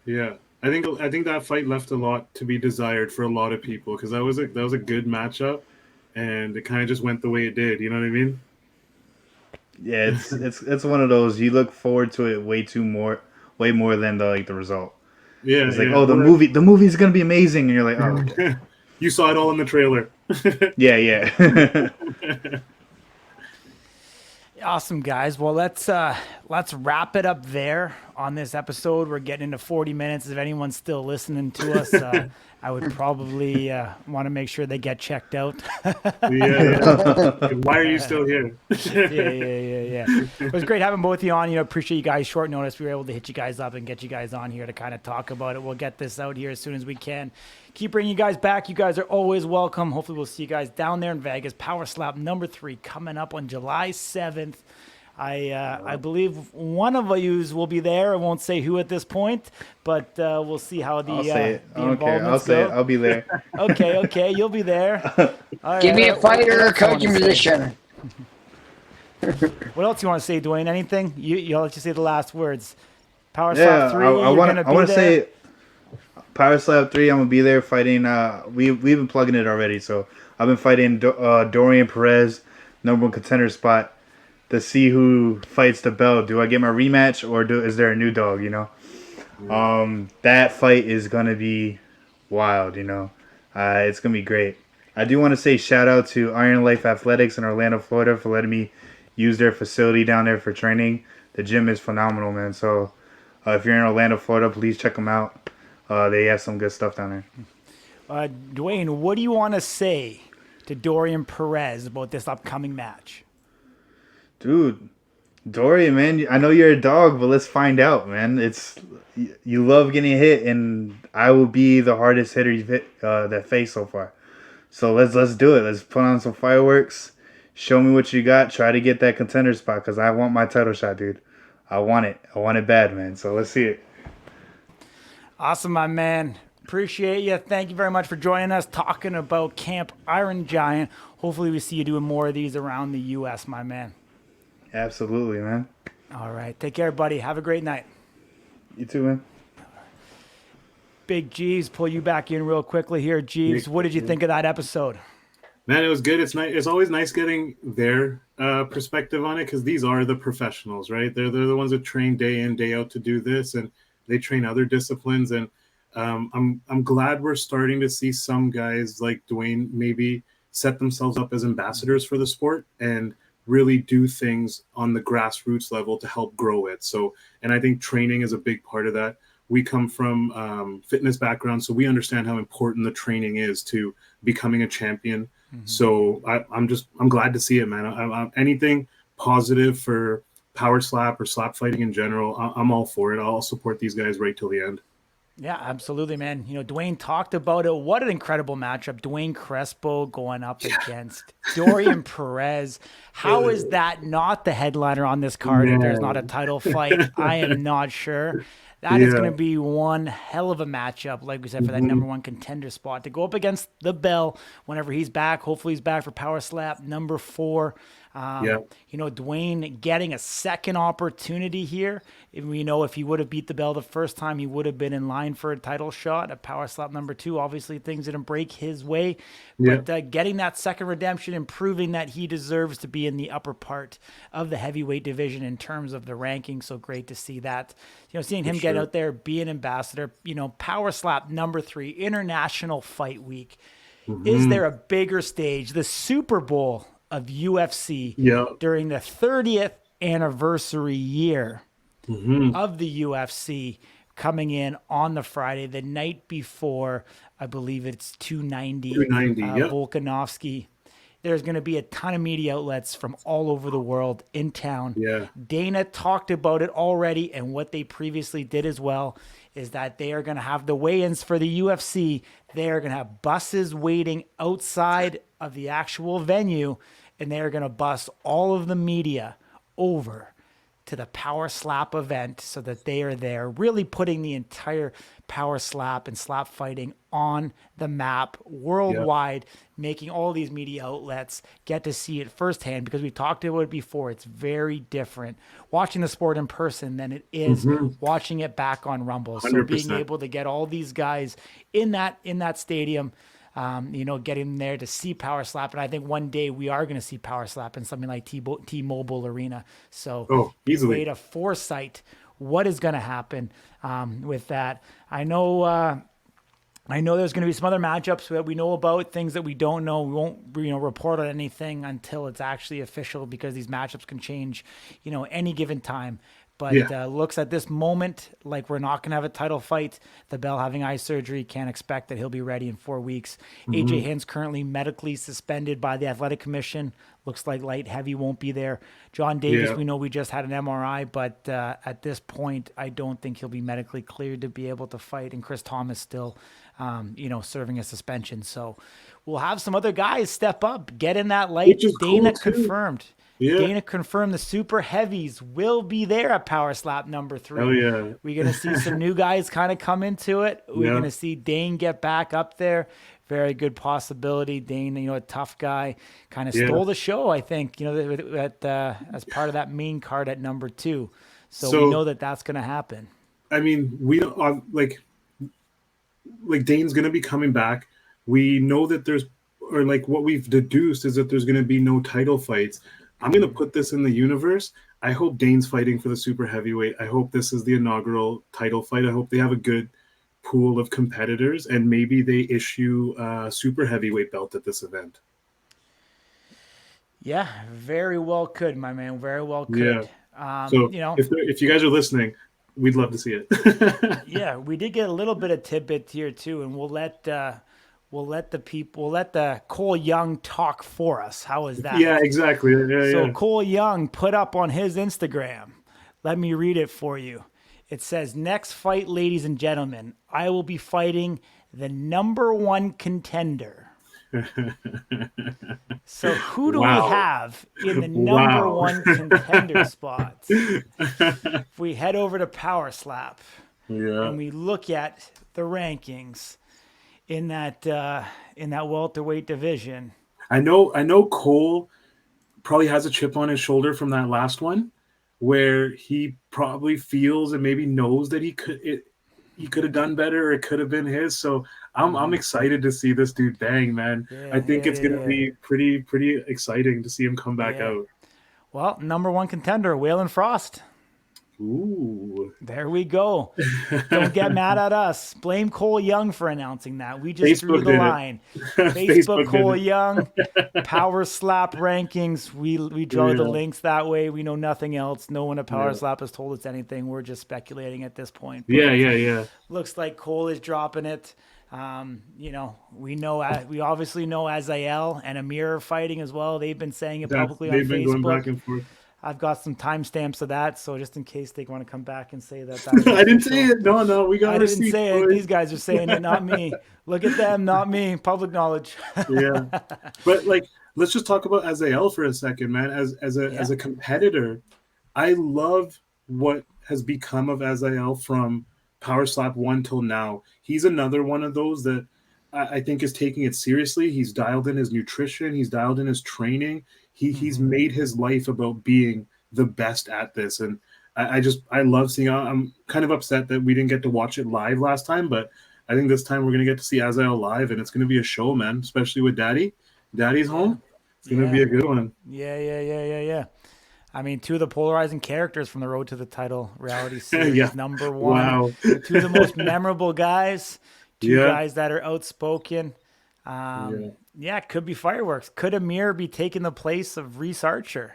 [SPEAKER 2] Yeah, I think that fight left a lot to be desired for a lot of people because that was a good matchup, and it kind of just went the way it did. You know what I mean?
[SPEAKER 4] Yeah, it's one of those you look forward to it way more than the result.
[SPEAKER 2] Yeah,
[SPEAKER 4] it's like the movie's gonna be amazing, and you're like, oh, okay.
[SPEAKER 2] You saw it all in the trailer.
[SPEAKER 4] Yeah.
[SPEAKER 1] Awesome, guys. Well, let's wrap it up there on this episode. We're getting into 40 minutes. If anyone's still listening to us, I would probably want to make sure they get checked out.
[SPEAKER 2] Yeah. Why are you still here?
[SPEAKER 1] Yeah. It was great having both of you on. Appreciate you guys. Short notice, we were able to hit you guys up and get you guys on here to kind of talk about it. We'll get this out here as soon as we can. Keep bringing you guys back. You guys are always welcome. Hopefully we'll see you guys down there in Vegas. Power Slap number 3 coming up on July 7th. I believe one of you will be there. I won't say who at this point, but we'll see how the involvements go.
[SPEAKER 4] I'll be there.
[SPEAKER 1] Okay, you'll be there. All
[SPEAKER 3] Give
[SPEAKER 1] right,
[SPEAKER 3] me a fighter or coaching position.
[SPEAKER 1] What else you want to say, Duane? Anything? I'll let you say the last words. Power
[SPEAKER 4] Yeah,
[SPEAKER 1] Slap 3.
[SPEAKER 4] I want to say Power Slap 3. I'm gonna be there fighting. We've been plugging it already, so I've been fighting Dorian Perez, number 1 contender spot, to see who fights the belt. Do I get my rematch or is there a new dog? That fight is gonna be wild. It's gonna be great. I do want to say shout out to Iron Life Athletics in Orlando, Florida, for letting me use their facility down there for training. The gym is phenomenal, man. So if you're in Orlando, Florida, please check them out. They have some good stuff down
[SPEAKER 1] there. Duane, what do you want to say to Dorian Perez about this upcoming match?
[SPEAKER 4] Dude, Dorian, man, I know you're a dog, but let's find out, man. You love getting hit, and I will be the hardest hitter you've hit that face so far. So let's do it. Let's put on some fireworks. Show me what you got. Try to get that contender spot because I want my title shot, dude. I want it. I want it bad, man. So let's see it.
[SPEAKER 1] Awesome, my man. Appreciate you. Thank you very much for joining us, talking about Camp Iron Giant. Hopefully we see you doing more of these around the U.S., my man.
[SPEAKER 4] Absolutely, man.
[SPEAKER 1] All right. Take care, buddy. Have a great night.
[SPEAKER 4] You too, man.
[SPEAKER 1] Big Jeeves, pull you back in real quickly here. Jeeves, what did you think of that episode?
[SPEAKER 2] Man, it was good. It's nice. It's always nice getting their perspective on it because these are the professionals, right? They're the ones that train day in, day out to do this, and they train other disciplines. And I'm glad we're starting to see some guys like Duane maybe set themselves up as ambassadors for the sport and really do things on the grassroots level to help grow it. So, and I think training is a big part of that. We come from fitness backgrounds, so we understand how important the training is to becoming a champion. Mm-hmm. So I'm glad to see it, man. Anything positive for Power Slap or slap fighting in general, I'm all for it. I'll support these guys right till the end.
[SPEAKER 1] Yeah, absolutely, man. Duane talked about it. What an incredible matchup. Duane Crespo going up against Dorian Perez. How is that not the headliner on this card if there's not a
[SPEAKER 2] Man.
[SPEAKER 1] title fight? I am not sure. That is going
[SPEAKER 2] Yeah.
[SPEAKER 1] to be one hell of a matchup, like we said, for that number
[SPEAKER 2] Hmm.
[SPEAKER 1] one contender spot to go up against the Bell whenever he's back. Hopefully, he's back for Power Slap number 4.
[SPEAKER 2] Yeah.
[SPEAKER 1] Duane getting a second opportunity here. We know if he would have beat the Bell the first time, he would have been in line for a title shot at Power Slap number 2. Obviously, things didn't break his way,
[SPEAKER 2] Yeah.
[SPEAKER 1] but getting that second redemption and proving that he deserves to be in the upper part of the heavyweight division in terms of the ranking. So great to see that. Seeing him get
[SPEAKER 2] Sure.
[SPEAKER 1] out there, be an ambassador. Power Slap number 3, International Fight Week. Is
[SPEAKER 2] Hmm.
[SPEAKER 1] there a bigger stage, the Super Bowl of UFC,
[SPEAKER 2] Yeah.
[SPEAKER 1] during the 30th anniversary year
[SPEAKER 2] Hmm.
[SPEAKER 1] of the UFC, coming in on the Friday, the night before, I believe it's 290,
[SPEAKER 2] 290. Yep.
[SPEAKER 1] Volkanovski. There's going to be a ton of media outlets from all over the world in town.
[SPEAKER 2] Yeah.
[SPEAKER 1] Dana talked about it already, and what they previously did as well is that they are going to have the weigh-ins for the UFC. They are going to have buses waiting outside of the actual venue, and they are going to bus all of the media over to the Power Slap event so that they are there, really putting the entire Power Slap and slap fighting on the map
[SPEAKER 2] Yep.
[SPEAKER 1] worldwide, making all these media outlets get to see it firsthand, because we've talked about it before. It's very different watching the sport in person than it is
[SPEAKER 2] Hmm.
[SPEAKER 1] watching it back on Rumble. So being
[SPEAKER 2] 100%.
[SPEAKER 1] able to get all these guys in that stadium, getting there to see Power Slap. And I think one day we are going to see Power Slap in something like T-Mobile Arena. So
[SPEAKER 2] Oh,
[SPEAKER 1] way
[SPEAKER 2] easily.
[SPEAKER 1] to foresight what is going to happen with that. I know there's going to be some other matchups that we know about, things that we don't know. We won't, report on anything until it's actually official, because these matchups can change, any given time. But
[SPEAKER 2] Yeah.
[SPEAKER 1] looks at this moment like we're not going to have a title fight. The Bell having eye surgery, can't expect that he'll be ready in 4 weeks. AJ
[SPEAKER 2] Hmm.
[SPEAKER 1] Hintz currently medically suspended by the Athletic Commission. Looks like light heavy won't be there. John Davis,
[SPEAKER 2] Yeah.
[SPEAKER 1] we know we just had an MRI, but at this point, I don't think he'll be medically cleared to be able to fight. And Chris Thomas still, serving a suspension. So we'll have some other guys step up, get in that light.
[SPEAKER 2] Which is cool
[SPEAKER 1] Dana
[SPEAKER 2] too.
[SPEAKER 1] confirmed.
[SPEAKER 2] Yeah.
[SPEAKER 1] Dana confirmed the super heavies will be there at Power Slap number
[SPEAKER 2] Oh
[SPEAKER 1] 3.
[SPEAKER 2] yeah.
[SPEAKER 1] We're going to see some new guys kind of come into it. We're going
[SPEAKER 2] Yeah.
[SPEAKER 1] to see Dane get back up there. Very good possibility. Dane, a tough guy, kind of
[SPEAKER 2] Yeah.
[SPEAKER 1] stole the show, I think, as part of that main card at number 2. So we
[SPEAKER 2] So
[SPEAKER 1] know that that's going to happen.
[SPEAKER 2] I mean, we don't like Dane's gonna be coming back. We know that there's, or like what we've deduced is that there's gonna be no title fights. I'm gonna put this in the universe. I hope Dane's fighting for the super heavyweight. I hope this is the inaugural title fight. I hope they have a good pool of competitors, and maybe they issue a super heavyweight belt at this event.
[SPEAKER 1] Yeah, very well could, my man. Very well
[SPEAKER 2] Yeah.
[SPEAKER 1] could.
[SPEAKER 2] So if you guys are listening, we'd love to see it.
[SPEAKER 1] Yeah, we did get a little bit of tidbit here too, and we'll let the Cole Young talk for us. How is that?
[SPEAKER 2] Yeah, exactly. Yeah,
[SPEAKER 1] So
[SPEAKER 2] yeah.
[SPEAKER 1] Cole Young put up on his Instagram. Let me read it for you. It says, "Next fight, ladies and gentlemen, I will be fighting the number 1 contender." So who do we
[SPEAKER 2] Wow.
[SPEAKER 1] have in the number
[SPEAKER 2] Wow.
[SPEAKER 1] 1 contender spots? If we head over to Power Slap
[SPEAKER 2] Yeah.
[SPEAKER 1] and we look at the rankings in that welterweight division.
[SPEAKER 2] I know Cole probably has a chip on his shoulder from that last one, where he probably feels and maybe knows that he could have done better, or it could have been his. So I'm excited to see this dude bang, man. I think it's gonna be pretty exciting to see him come back
[SPEAKER 1] Yeah.
[SPEAKER 2] out.
[SPEAKER 1] Well, number 1 contender, Waylon Frost.
[SPEAKER 2] Ooh.
[SPEAKER 1] There we go. Don't get mad at us. Blame Cole Young for announcing that. We just drew
[SPEAKER 2] Facebook
[SPEAKER 1] the
[SPEAKER 2] did it.
[SPEAKER 1] line.
[SPEAKER 2] Facebook
[SPEAKER 1] Facebook
[SPEAKER 2] did
[SPEAKER 1] Cole
[SPEAKER 2] it.
[SPEAKER 1] Young, Power Slap rankings. We draw the
[SPEAKER 2] Yeah.
[SPEAKER 1] links that way. We know nothing else. No one at Power
[SPEAKER 2] Yeah.
[SPEAKER 1] Slap has told us anything. We're just speculating at this point. But
[SPEAKER 2] Yeah.
[SPEAKER 1] looks like Cole is dropping it. We obviously know Azael and Amir are fighting as well. They've been saying it publicly on
[SPEAKER 2] They've been going back
[SPEAKER 1] Facebook.
[SPEAKER 2] and forth.
[SPEAKER 1] I've got some timestamps of that, so just in case they want to come back and say that.
[SPEAKER 2] I didn't say it. No, we got
[SPEAKER 1] I didn't
[SPEAKER 2] receipts,
[SPEAKER 1] say it.
[SPEAKER 2] boys.
[SPEAKER 1] These guys are saying it, not me. Look at them, not me. Public knowledge.
[SPEAKER 2] Yeah, but like, let's just talk about Azael for a second, man. As a competitor, I love what has become of Azael from Power Slap 1 till now. He's another one of those that I think is taking it seriously. He's dialed in his nutrition. He's dialed in his training. He's made his life about being the best at this. And I love seeing. I'm kind of upset that we didn't get to watch it live last time, but I think this time we're going to get to see Azael live, and it's going to be a show, man, especially with Daddy. Daddy's home. It's going to be a good one.
[SPEAKER 1] Yeah. I mean, two of the polarizing characters from the Road to the Title reality series, number one.
[SPEAKER 2] Wow.
[SPEAKER 1] Two of the most memorable guys, two guys that are outspoken. It could be fireworks. Could Amir be taking the place of Reese Archer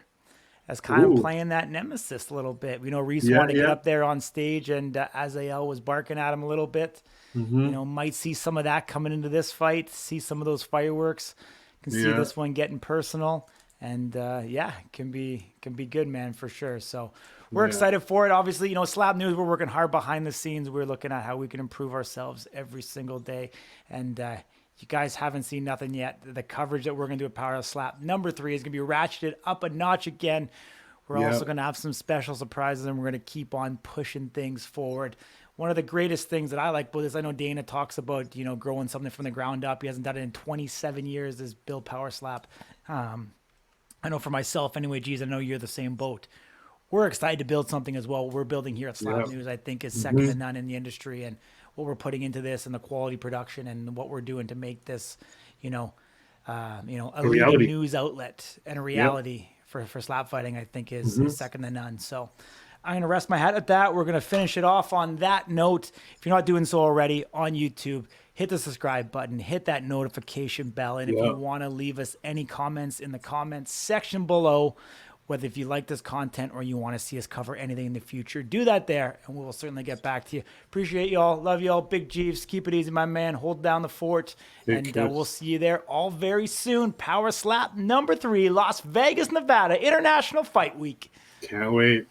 [SPEAKER 1] as kind of playing that nemesis a little bit? We know Reese wanted to get up there on stage, and Azael was barking at him a little bit. Might see some of that coming into this fight, see some of those fireworks. Can see this one getting personal. And it can be good, man, for sure. So we're excited for it. Obviously, Slap News, we're working hard behind the scenes. We're looking at how we can improve ourselves every single day. And you guys haven't seen nothing yet. The coverage that we're going to do at Power Slap number 3 is going to be ratcheted up a notch again. We're also going to have some special surprises, and we're going to keep on pushing things forward. One of the greatest things that I like about this, I know Dana talks about, growing something from the ground up. He hasn't done it in 27 years, is Bill Power Slap. I know for myself anyway, geez, I know you're the same boat. We're excited to build something as well. What we're building here at Slap News, I think, is second to none in the industry, and what we're putting into this and the quality production and what we're doing to make this, a leading news outlet and a reality for slap fighting, I think is second to none. So I'm going to rest my hat at that. We're going to finish it off on that note. If you're not doing so already on YouTube, hit the subscribe button, hit that notification bell. And if you want to leave us any comments in the comments section below, whether if you like this content or you want to see us cover anything in the future, do that there, and we will certainly get back to you. Appreciate y'all. Love y'all. Big Jeeves. Keep it easy, my man. Hold down the fort. And we'll see you there all very soon. Power Slap number 3, Las Vegas, Nevada, International Fight Week.
[SPEAKER 2] Can't wait.